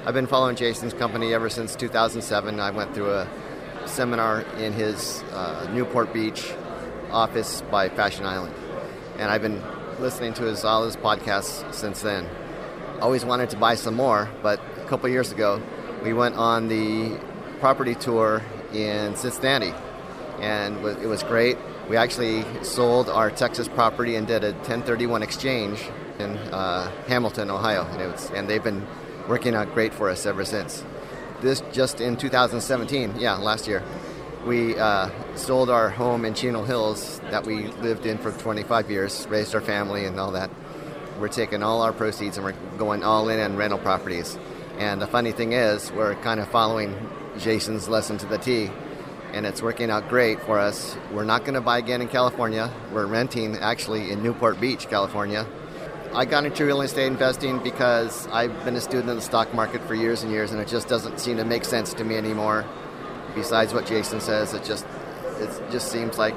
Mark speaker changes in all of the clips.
Speaker 1: I've been following Jason's company ever since 2007. I went through a seminar in his Newport Beach office by Fashion Island. And I've been listening to all his podcasts since then. Always wanted to buy some more, but a couple years ago, we went on the property tour in Cincinnati, and it was great. We actually sold our Texas property and did a 1031 exchange in Hamilton, Ohio, and they've been working out great for us ever since. This just in 2017, last year, we sold our home in Chino Hills that we lived in for 25 years, raised our family and all that. We're taking all our proceeds and we're going all in on rental properties. And the funny thing is, we're kind of following Jason's lesson to the T, and it's working out great for us. We're not going to buy again in California. We're renting actually in Newport Beach, California. I got into real estate investing because I've been a student of the stock market for years and years, and it just doesn't seem to make sense to me anymore. Besides what Jason says, it just seems like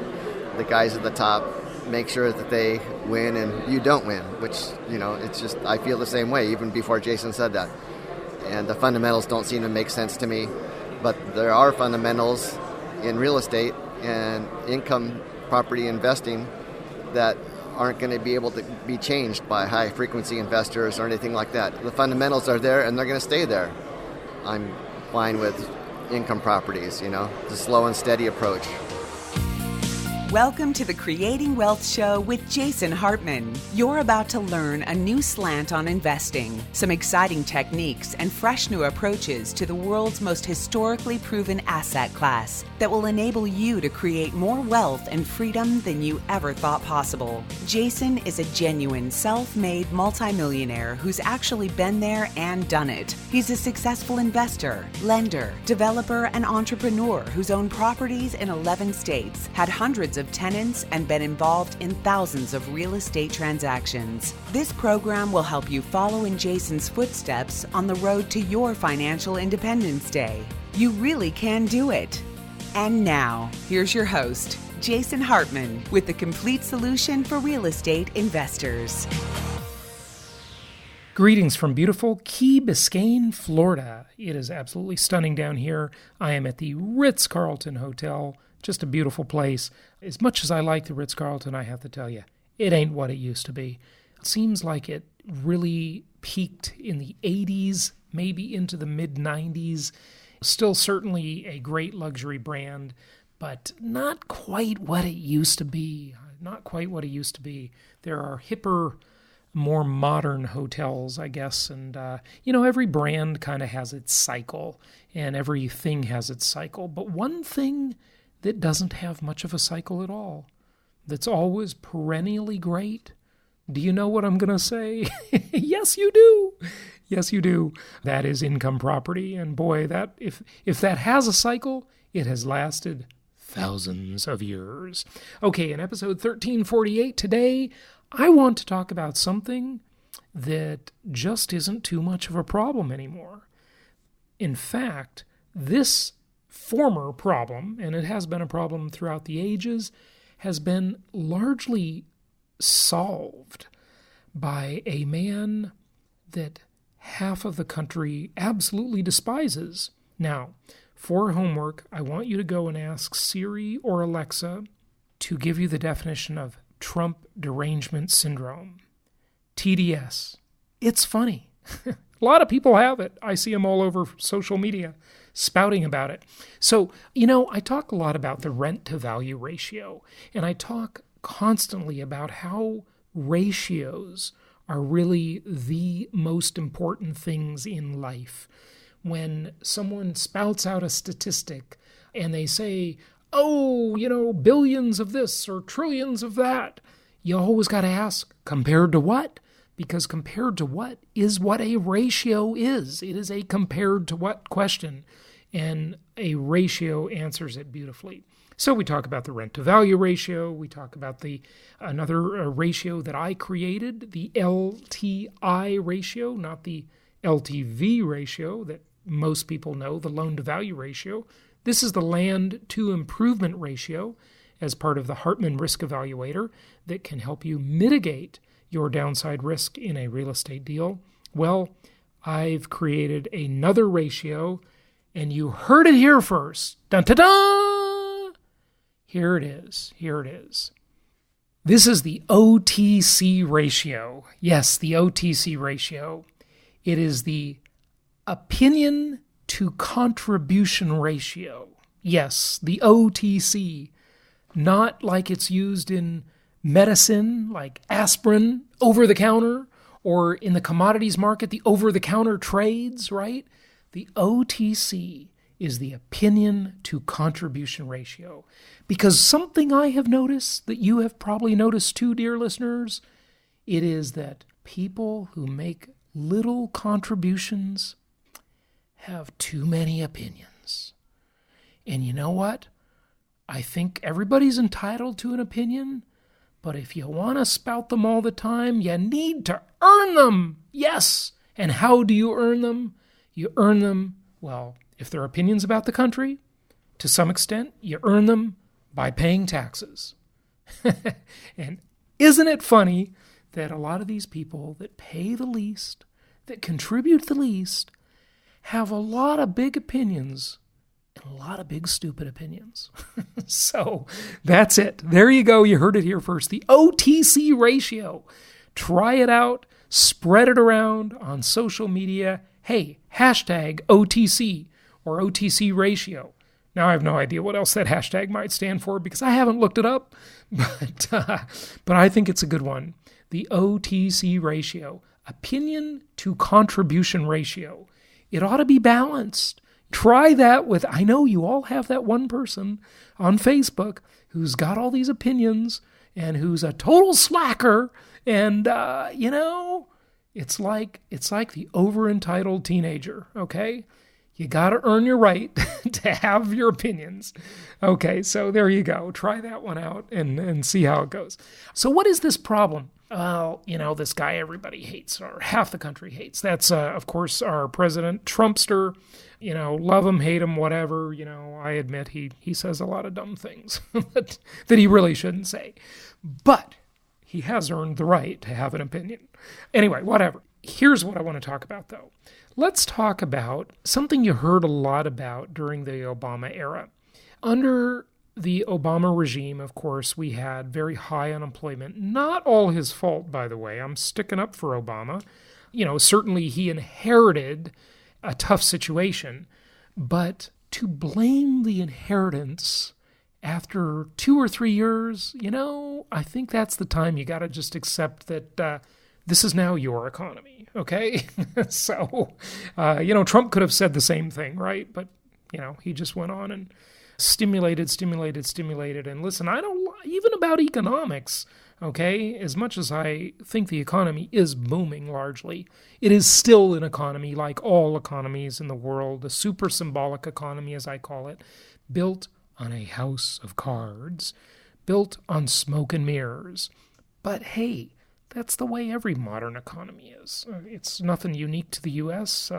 Speaker 1: the guys at the top make sure that they win and you don't win, which, it's just, I feel the same way even before Jason said that. And the fundamentals don't seem to make sense to me, but there are fundamentals in real estate and income property investing that aren't going to be able to be changed by high-frequency investors or anything like that. The fundamentals are there, and they're going to stay there. I'm fine with income properties, the slow and steady approach.
Speaker 2: Welcome to the Creating Wealth Show with Jason Hartman. You're about to learn a new slant on investing, some exciting techniques, and fresh new approaches to the world's most historically proven asset class that will enable you to create more wealth and freedom than you ever thought possible. Jason is a genuine self-made multimillionaire who's actually been there and done it. He's a successful investor, lender, developer, and entrepreneur who's owned properties in 11 states, had hundreds of tenants, and been involved in thousands of real estate transactions. This program will help you follow in Jason's footsteps on the road to your financial independence day. You really can do it. And now, here's your host, Jason Hartman, with the complete solution for real estate investors.
Speaker 3: Greetings from beautiful Key Biscane, Florida. It is absolutely stunning down here. I am at the Ritz-Carlton Hotel. Just a beautiful place. As much as I like the Ritz-Carlton, I have to tell you, it ain't what it used to be. It seems like it really peaked in the 80s, maybe into the mid-90s. Still certainly a great luxury brand, but not quite what it used to be. Not quite what it used to be. There are hipper, more modern hotels, I guess, and every brand kind of has its cycle, and everything has its cycle. But one thing that doesn't have much of a cycle at all, that's always perennially great. Do you know what I'm going to say? Yes, you do. Yes, you do. That is income property. And boy, that if that has a cycle, it has lasted thousands of years. Okay, in episode 1348 today, I want to talk about something that just isn't too much of a problem anymore. In fact, this former problem, and it has been a problem throughout the ages, has been largely solved by a man that half of the country absolutely despises. Now, for homework, I want you to go and ask Siri or Alexa to give you the definition of Trump derangement syndrome. TDS. It's funny. A lot of people have it. I see them all over social media spouting about it. So, I talk a lot about the rent-to-value ratio, and I talk constantly about how ratios are really the most important things in life. When someone spouts out a statistic and they say, billions of this or trillions of that, you always got to ask, compared to what? Because compared to what is what a ratio is. It is a compared to what question, and a ratio answers it beautifully. So we talk about the rent-to-value ratio. We talk about another ratio that I created, the LTI ratio, not the LTV ratio that most people know, the loan-to-value ratio. This is the land-to-improvement ratio as part of the Hartman risk evaluator that can help you mitigate your downside risk in a real estate deal. Well, I've created another ratio, and you heard it here first. Dun-ta-da! Here it is. Here it is. This is the OTC ratio. Yes, the OTC ratio. It is the opinion to contribution ratio. Yes, the OTC. Not like it's used in medicine, like aspirin, over the counter, or in the commodities market, the over-the-counter trades, right? The OTC is the opinion to contribution ratio. Because something I have noticed that you have probably noticed too, dear listeners, it is that people who make little contributions have too many opinions. And you know what? I think everybody's entitled to an opinion, but if you want to spout them all the time, you need to earn them. Yes. And how do you earn them? You earn them, well, if they're opinions about the country, to some extent, you earn them by paying taxes. And isn't it funny that a lot of these people that pay the least, that contribute the least, have a lot of big opinions and a lot of big stupid opinions? So that's it. There you go. You heard it here first. The OTC ratio. Try it out. Spread it around on social media. Hey, hashtag OTC or OTC ratio. Now, I have no idea what else that hashtag might stand for because I haven't looked it up, but I think it's a good one. The OTC ratio, opinion to contribution ratio. It ought to be balanced. Try that with, I know you all have that one person on Facebook who's got all these opinions and who's a total slacker, and, it's like the over-entitled teenager, okay? You got to earn your right to have your opinions. Okay, so there you go. Try that one out and see how it goes. So what is this problem? Well, this guy everybody hates, or half the country hates. That's, of course, our president, Trumpster. Love him, hate him, whatever. I admit he says a lot of dumb things that he really shouldn't say. But he has earned the right to have an opinion. Anyway, whatever. Here's what I want to talk about, though. Let's talk about something you heard a lot about during the Obama era. Under the Obama regime, of course, we had very high unemployment. Not all his fault, by the way. I'm sticking up for Obama. Certainly he inherited a tough situation. But to blame the inheritance after 2 or 3 years, I think that's the time you got to just accept that this is now your economy, okay? So, Trump could have said the same thing, right? But, he just went on and stimulated. And listen, I don't even about economics, okay? As much as I think the economy is booming largely, it is still an economy like all economies in the world, a super symbolic economy, as I call it, built on a house of cards, built on smoke and mirrors. But hey, that's the way every modern economy is. It's nothing unique to the U.S.,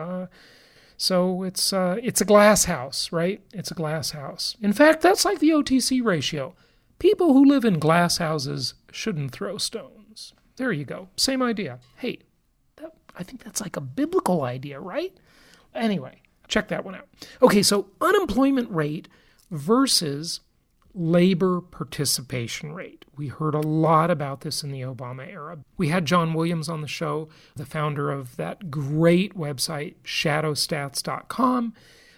Speaker 3: so it's a glass house, right? It's a glass house. In fact, that's like the OTC ratio. People who live in glass houses shouldn't throw stones. There you go. Same idea. Hey, I think that's like a biblical idea, right? Anyway, check that one out. Okay, so unemployment rate versus labor participation rate. We heard a lot about this in the Obama era. We had John Williams on the show, the founder of that great website, shadowstats.com.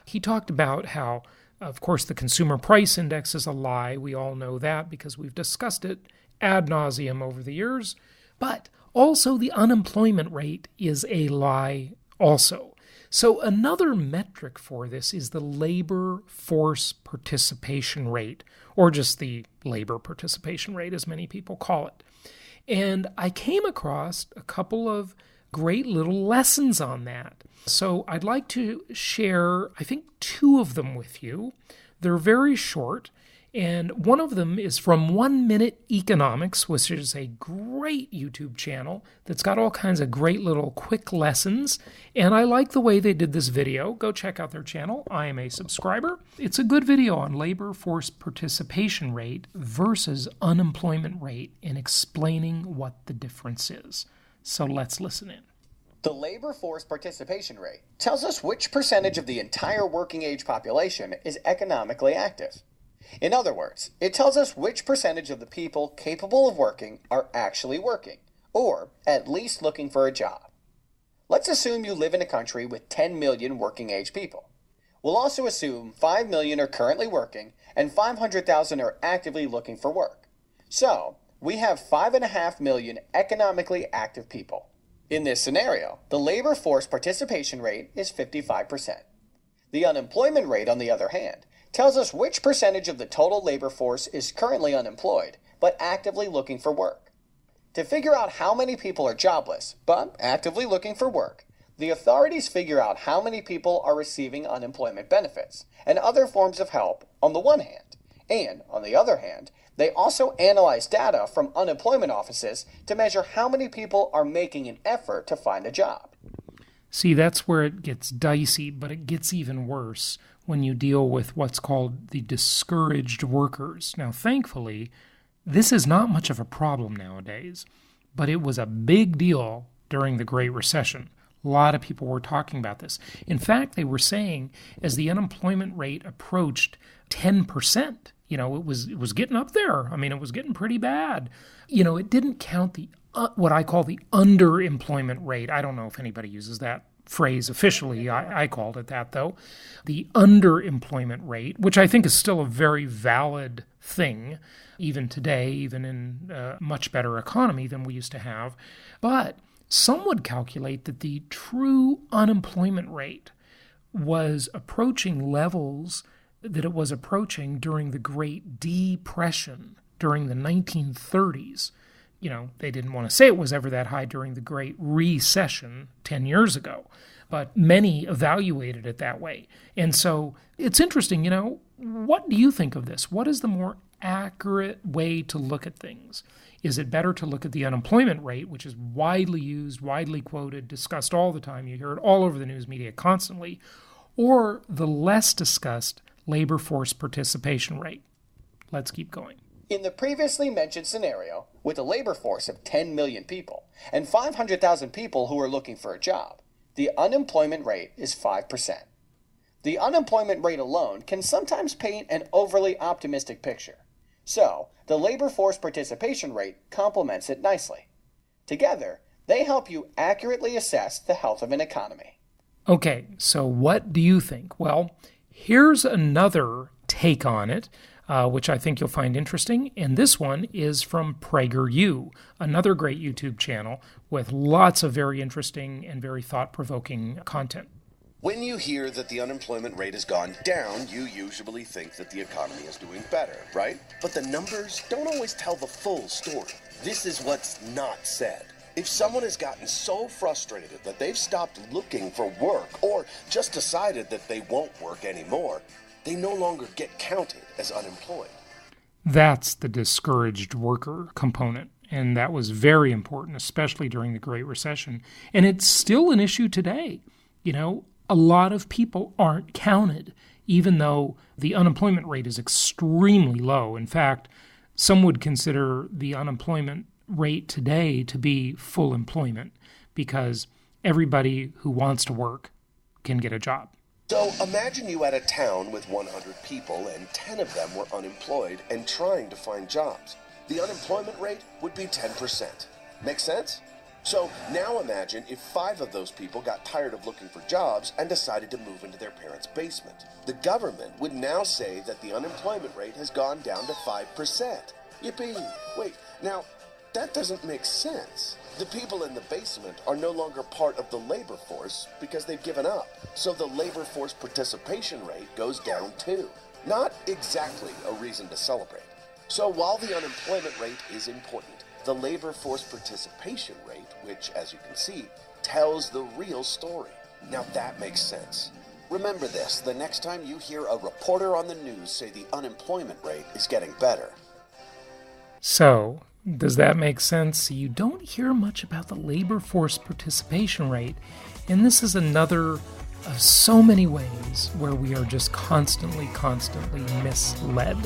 Speaker 3: He talked about how, of course, the consumer price index is a lie. We all know that because we've discussed it ad nauseum over the years. But also the unemployment rate is a lie also. So another metric for this is the labor force participation rate, or just the labor participation rate, as many people call it. And I came across a couple of great little lessons on that. So I'd like to share, I think, 2 of them with you. They're very short, and one of them is from 1 Minute Economics, which is a great YouTube channel that's got all kinds of great little quick lessons, and I like the way they did this video. Go check out their channel. I am a subscriber. It's a good video on labor force participation rate versus unemployment rate and explaining what the difference is. So let's listen in.
Speaker 4: The labor force participation rate tells us which percentage of the entire working age population is economically active. In other words, it tells us which percentage of the people capable of working are actually working, or at least looking for a job. Let's assume you live in a country with 10 million working age people. We'll also assume 5 million are currently working and 500,000 are actively looking for work. So, we have 5.5 million economically active people. In this scenario, the labor force participation rate is 55%. The unemployment rate, on the other hand, tells us which percentage of the total labor force is currently unemployed, but actively looking for work. To figure out how many people are jobless, but actively looking for work, the authorities figure out how many people are receiving unemployment benefits and other forms of help on the one hand, and on the other hand, they also analyze data from unemployment offices to measure how many people are making an effort to find a job.
Speaker 3: See, that's where it gets dicey, but it gets even worse when you deal with what's called the discouraged workers. Now, thankfully, this is not much of a problem nowadays, but it was a big deal during the Great Recession. A lot of people were talking about this. In fact, they were saying as the unemployment rate approached 10%, it was getting up there. I mean, it was getting pretty bad. It didn't count the what I call the underemployment rate. I don't know if anybody uses that phrase officially. I called it that, though. The underemployment rate, which I think is still a very valid thing, even today, even in a much better economy than we used to have. But some would calculate that the true unemployment rate was approaching levels that it was approaching during the Great Depression, during the 1930s. They didn't want to say it was ever that high during the Great Recession 10 years ago, but many evaluated it that way. And so it's interesting, what do you think of this? What is the more accurate way to look at things? Is it better to look at the unemployment rate, which is widely used, widely quoted, discussed all the time, you hear it all over the news media constantly, or the less discussed labor force participation rate? Let's keep going.
Speaker 4: In the previously mentioned scenario, with a labor force of 10 million people and 500,000 people who are looking for a job, the unemployment rate is 5%. The unemployment rate alone can sometimes paint an overly optimistic picture. So, the labor force participation rate complements it nicely. Together, they help you accurately assess the health of an economy.
Speaker 3: Okay, so what do you think? Well, here's another take on it, which I think you'll find interesting, and this one is from PragerU, another great YouTube channel with lots of very interesting and very thought-provoking content.
Speaker 5: When you hear that the unemployment rate has gone down, you usually think that the economy is doing better, right? But the numbers don't always tell the full story. This is what's not said. If someone has gotten so frustrated that they've stopped looking for work or just decided that they won't work anymore, they no longer get counted as unemployed.
Speaker 3: That's the discouraged worker component, and that was very important, especially during the Great Recession. And it's still an issue today. A lot of people aren't counted, even though the unemployment rate is extremely low. In fact, some would consider the unemployment rate today to be full employment because everybody who wants to work can get a job.
Speaker 5: So imagine you had a town with 100 people and 10 of them were unemployed and trying to find jobs. The unemployment rate would be 10%. Make sense? So now imagine if 5 of those people got tired of looking for jobs and decided to move into their parents' basement. The government would now say that the unemployment rate has gone down to 5%. Yippee! Wait, now that doesn't make sense. The people in the basement are no longer part of the labor force because they've given up. So the labor force participation rate goes down too. Not exactly a reason to celebrate. So while the unemployment rate is important, the labor force participation rate, which, as you can see, tells the real story. Now that makes sense. Remember this, the next time you hear a reporter on the news say the unemployment rate is getting better.
Speaker 3: So, does that make sense? You don't hear much about the labor force participation rate, and this is another of so many ways where we are just constantly misled.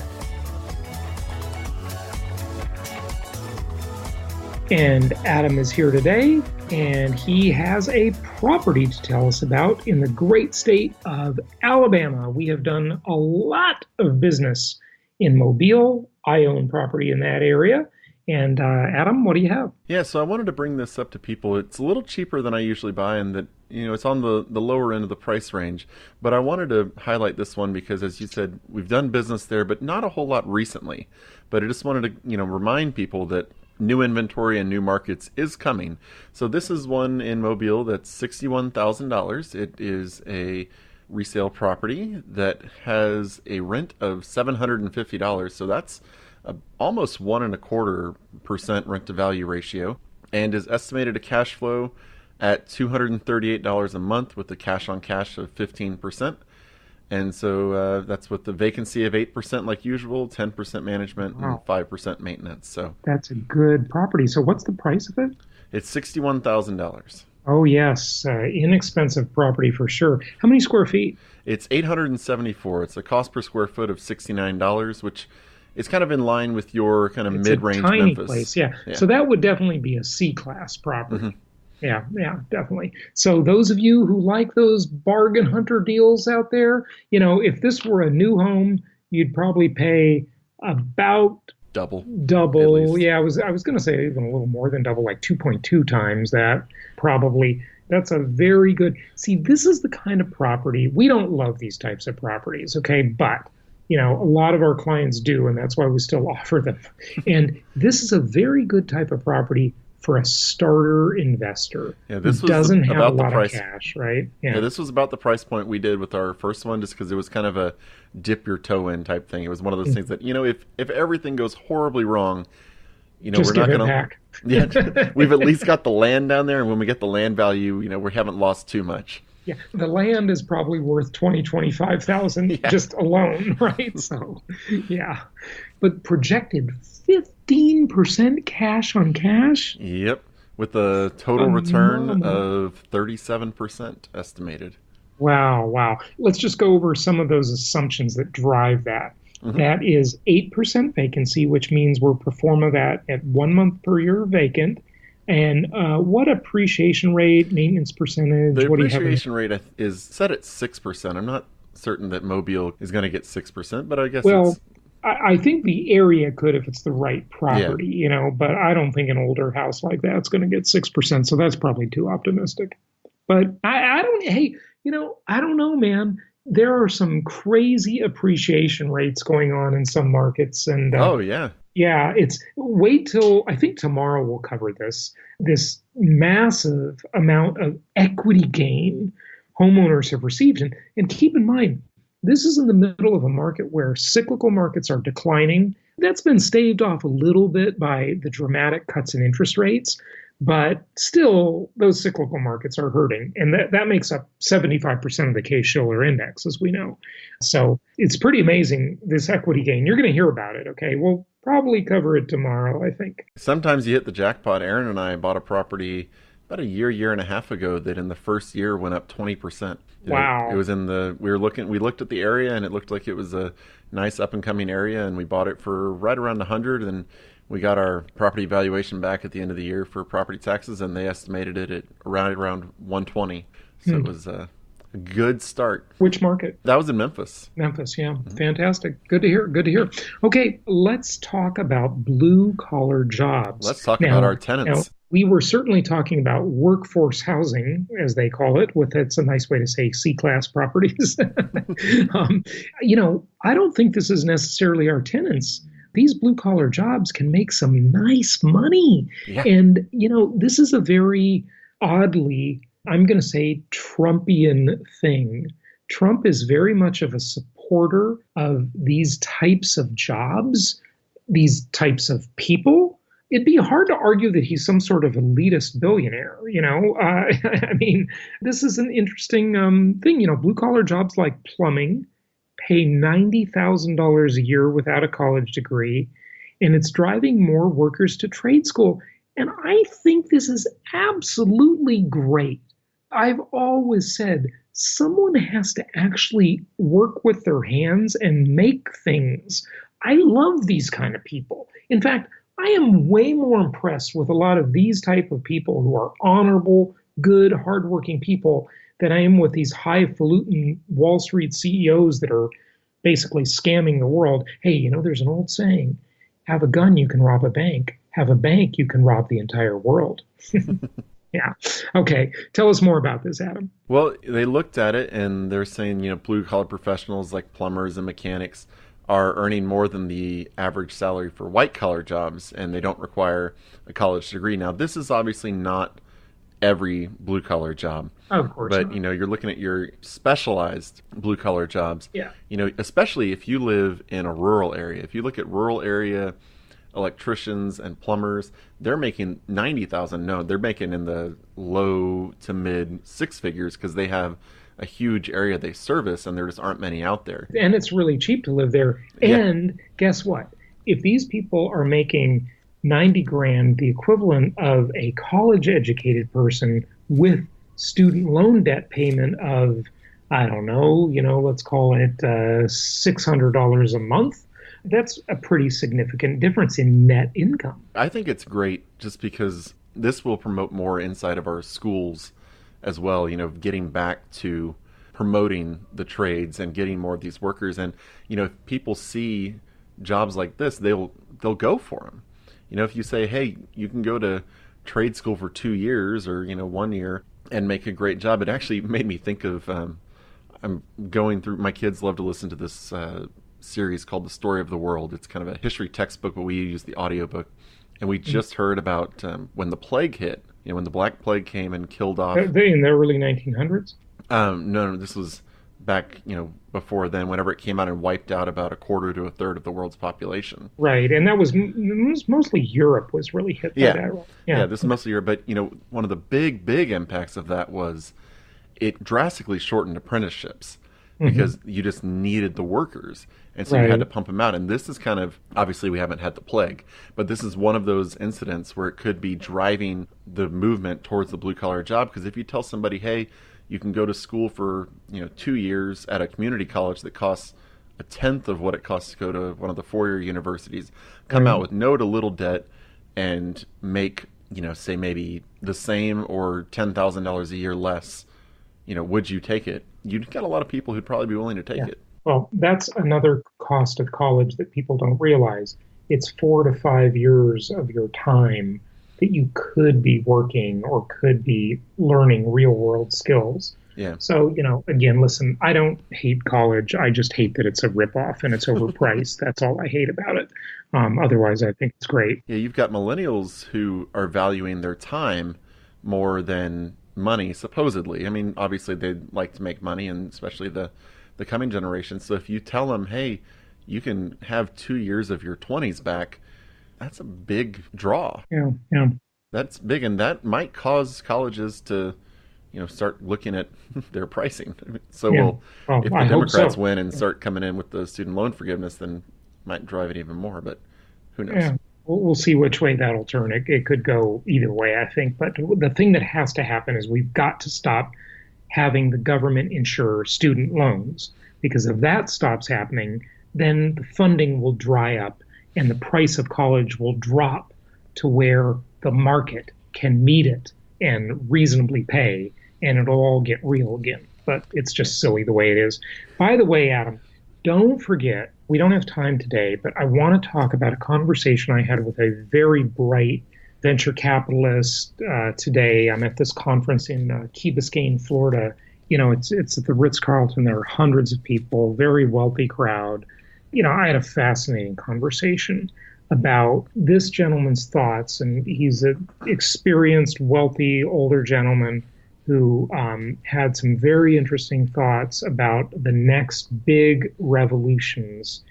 Speaker 3: And Adam is here today, and he has a property to tell us about in the great state of Alabama. We have done a lot of business in Mobile. I own property in that area. And Adam, what do you have?
Speaker 6: Yeah, so I wanted to bring this up to people. It's a little cheaper than I usually buy, and that it's on the lower end of the price range. But I wanted to highlight this one because, as you said, we've done business there, but not a whole lot recently. But I just wanted to remind people that new inventory and new markets is coming. So this is one in Mobile that's $61,000. It is a resale property that has a rent of $750. So that's almost 1.25% rent to value ratio, and is estimated to cash flow at $238 a month with a cash on cash of 15%. And so that's with the vacancy of 8% like usual, 10% management, and 5% maintenance. So
Speaker 3: that's a good property. So what's the price of it?
Speaker 6: It's $61,000.
Speaker 3: Oh, yes. Inexpensive property for sure. How many square feet?
Speaker 6: It's 874. It's a cost per square foot of $69, which is kind of in line with your kind of mid-range
Speaker 3: Memphis. Tiny place, yeah. So that would definitely be a C-class property. Mm-hmm. Yeah, definitely. So those of you who like those bargain hunter deals out there, if this were a new home, you'd probably pay about
Speaker 6: double.
Speaker 3: Yeah, I was going to say even a little more than double, like 2.2 times that probably. That's a very good. See, this is the kind of property we don't love these types of properties, okay? But a lot of our clients do, and that's why we still offer them. And this is a very good type of property for a starter investor who doesn't have a lot of cash, right?
Speaker 6: Yeah, this was about the price point we did with our first one, just because it was kind of a dip your toe in type thing. It was one of those things that, if everything goes horribly wrong,
Speaker 3: just we're not going to.
Speaker 6: Yeah, we've at least got the land down there, and when we get the land value, we haven't lost too much.
Speaker 3: Yeah, the land is probably worth $25,000 just alone, right? So, yeah. But projected 15% cash on cash?
Speaker 6: Yep, with a total return of 37% estimated.
Speaker 3: Wow. Let's just go over some of those assumptions that drive that. Mm-hmm. That is 8% vacancy, which means we're pro forma that at 1 month per year vacant. And what appreciation rate, maintenance percentage?
Speaker 6: The appreciation rate is set at 6%. I'm not certain that Mobile is going to get 6%, but I guess
Speaker 3: I think the area could if it's the right property, but I don't think an older house like that's going to get 6%. So that's probably too optimistic. But I don't know, man. There are some crazy appreciation rates going on in some markets. And yeah, wait till, I think tomorrow we'll cover this massive amount of equity gain homeowners have received. And keep in mind, this is in the middle of a market where cyclical markets are declining. That's been staved off a little bit by the dramatic cuts in interest rates, but still those cyclical markets are hurting. And that makes up 75% of the Case-Shiller index, as we know. So it's pretty amazing, this equity gain. You're going to hear about it, okay? We'll probably cover it tomorrow, I think.
Speaker 6: Sometimes you hit the jackpot. Aaron and I bought a property about a year and a half ago that in the first year went up 20%.
Speaker 3: Wow.
Speaker 6: It was we looked at the area, and it looked like it was a nice up and coming area, and we bought it for right around 100, and we got our property valuation back at the end of the year for property taxes, and they estimated it at around 120. So it was a good start.
Speaker 3: Which market?
Speaker 6: That was in Memphis.
Speaker 3: Memphis, yeah. Mm-hmm. Fantastic. Good to hear. Okay, let's talk about blue-collar jobs.
Speaker 6: Let's talk about our tenants.
Speaker 3: Now, we were certainly talking about workforce housing, as they call it, it's a nice way to say C-class properties. I don't think this is necessarily our tenants. These blue-collar jobs can make some nice money. Yeah. And, this is a very oddly, I'm going to say, Trumpian thing. Trump is very much of a supporter of these types of jobs, these types of people. It'd be hard to argue that he's some sort of elitist billionaire, I mean, this is an interesting thing. Blue-collar jobs like plumbing pay $90,000 a year without a college degree, and it's driving more workers to trade school. And I think this is absolutely great. I've always said someone has to actually work with their hands and make things. I love these kind of people. In fact, I am way more impressed with a lot of these type of people who are honorable, good, hardworking people than I am with these highfalutin Wall Street CEOs that are basically scamming the world. Hey, there's an old saying, have a gun, you can rob a bank. Have a bank, you can rob the entire world. Yeah. Okay. Tell us more about this, Adam.
Speaker 6: Well, they looked at it and they're saying, blue collar professionals like plumbers and mechanics are earning more than the average salary for white collar jobs, and they don't require a college degree. Now, this is obviously not every blue collar job.
Speaker 3: Of course.
Speaker 6: But,
Speaker 3: not.
Speaker 6: you're looking at your specialized blue collar jobs.
Speaker 3: Yeah.
Speaker 6: Especially if you live in a rural area. If you look at rural area electricians and plumbers, they're making $90,000. No, they're making in the low to mid six figures because they have a huge area they service and there just aren't many out there.
Speaker 3: And it's really cheap to live there.
Speaker 6: Yeah.
Speaker 3: And guess what? If these people are making 90 grand, the equivalent of a college educated person with student loan debt payment of, I don't know, let's call it $600 a month, that's a pretty significant difference in net income.
Speaker 6: I think it's great just because this will promote more inside of our schools as well, getting back to promoting the trades and getting more of these workers. And, if people see jobs like this, they'll go for them. If you say, hey, you can go to trade school for 2 years or, 1 year and make a great job. It actually made me think of, I'm going through, my kids love to listen to this series called The Story of the World. It's kind of a history textbook, but we use the audiobook. And we just heard about when the plague hit, when the Black Plague came and killed off.
Speaker 3: In the early 1900s?
Speaker 6: No, this was back, before then, whenever it came out and wiped out about a quarter to a third of the world's population.
Speaker 3: Right, and that was mostly Europe was really hit by that.
Speaker 6: Yeah, this is mostly Europe. But, one of the big impacts of that was it drastically shortened apprenticeships because you just needed the workers. And so you had to pump them out. And this is kind of, obviously we haven't had the plague, but this is one of those incidents where it could be driving the movement towards the blue collar job. Because if you tell somebody, hey, you can go to school for 2 years at a community college that costs a tenth of what it costs to go to one of the four-year universities, come out with no to little debt and make, say maybe the same or $10,000 a year less, would you take it? You'd get a lot of people who'd probably be willing to take it.
Speaker 3: Well, that's another cost of college that people don't realize. It's 4 to 5 years of your time that you could be working or could be learning real world skills.
Speaker 6: Yeah.
Speaker 3: So, again, listen, I don't hate college. I just hate that it's a ripoff and it's overpriced. That's all I hate about it. Otherwise, I think it's great.
Speaker 6: Yeah, you've got millennials who are valuing their time more than money, supposedly. I mean, obviously, they'd like to make money, and especially the coming generation. So if you tell them, hey, you can have 2 years of your 20s back, that's a big draw.
Speaker 3: Yeah.
Speaker 6: That's big, and that might cause colleges to, start looking at their pricing. So if the Democrats win and start coming in with the student loan forgiveness, then it might drive it even more, but who knows?
Speaker 3: Yeah. We'll see which way that'll turn. It could go either way, I think. But the thing that has to happen is we've got to stop having the government insure student loans, because if that stops happening, then the funding will dry up and the price of college will drop to where the market can meet it and reasonably pay, and it'll all get real again. But it's just silly the way it is. By the way, Adam, don't forget, we don't have time today, but I want to talk about a conversation I had with a very bright venture capitalist today. I'm at this conference in Key Biscane, Florida. It's at the Ritz-Carlton. There are hundreds of people, very wealthy crowd. I had a fascinating conversation about this gentleman's thoughts, and he's an experienced, wealthy, older gentleman who had some very interesting thoughts about the next big revolutions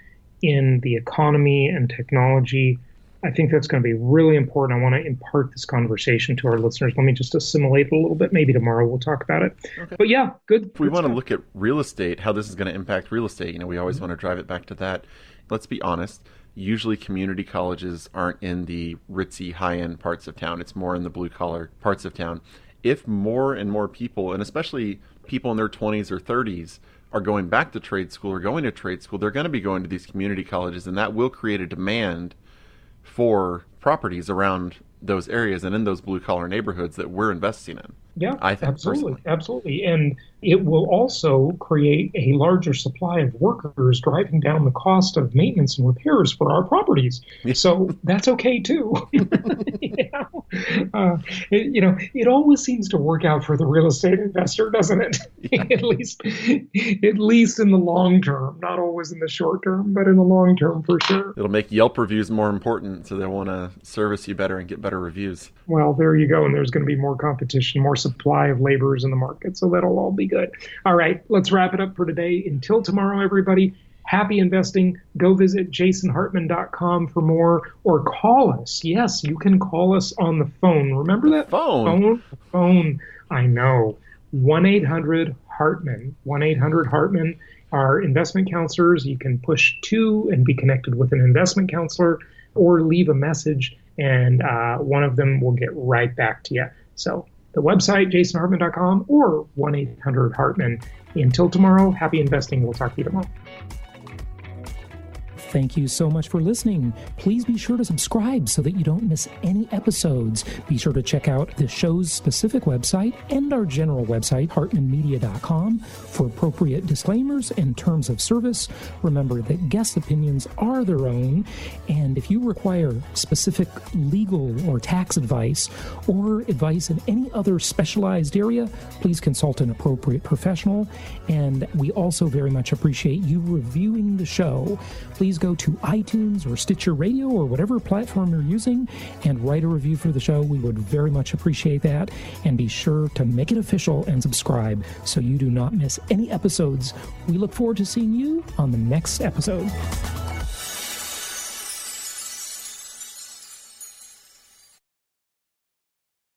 Speaker 3: in the economy and technology. I think that's going to be really important. I want to impart this conversation to our listeners. Let me just assimilate it a little bit. Maybe tomorrow we'll talk about it. Okay. But yeah, good.
Speaker 6: If we want to look at real estate, how this is going to impact real estate, we always want to drive it back to that. Let's be honest. Usually community colleges aren't in the ritzy high-end parts of town. It's more in the blue-collar parts of town. If more and more people, and especially people in their 20s or 30s, are going back to trade school or going to trade school, they're going to be going to these community colleges, and that will create a demand for properties around those areas and in those blue-collar neighborhoods that we're investing in.
Speaker 3: Yeah,
Speaker 6: I think,
Speaker 3: absolutely,
Speaker 6: personally.
Speaker 3: absolutely. And it will also create a larger supply of workers, driving down the cost of maintenance and repairs for our properties. So that's okay too. It always seems to work out for the real estate investor, doesn't it?
Speaker 6: Yeah.
Speaker 3: At least in the long term, not always in the short term, but in the long term for sure.
Speaker 6: It'll make Yelp reviews more important, so they'll want to service you better and get better reviews.
Speaker 3: Well, there you go. And there's going to be more competition, more supply of laborers in the market. So that'll all be good. All right, let's wrap it up for today. Until tomorrow, everybody, happy investing. Go visit jasonhartman.com for more, or call us. Yes, you can call us on the phone. Remember that? Phone. I know. 1-800-HARTMAN. 1-800-HARTMAN. Our investment counselors, you can push 2 and be connected with an investment counselor, or leave a message, and one of them will get right back to you. So the website, jasonhartman.com, or 1-800-HARTMAN. Until tomorrow, happy investing. We'll talk to you tomorrow. Thank you so much for listening. Please be sure to subscribe so that you don't miss any episodes. Be sure to check out the show's specific website and our general website, hartmanmedia.com, for appropriate disclaimers and terms of service. Remember that guest opinions are their own, and if you require specific legal or tax advice or advice in any other specialized area, please consult an appropriate professional. And we also very much appreciate you reviewing the show. Please go to iTunes or Stitcher Radio or whatever platform you're using and write a review for the show. We would very much appreciate that. And be sure to make it official and subscribe so you do not miss any episodes. We look forward to seeing you on the next episode.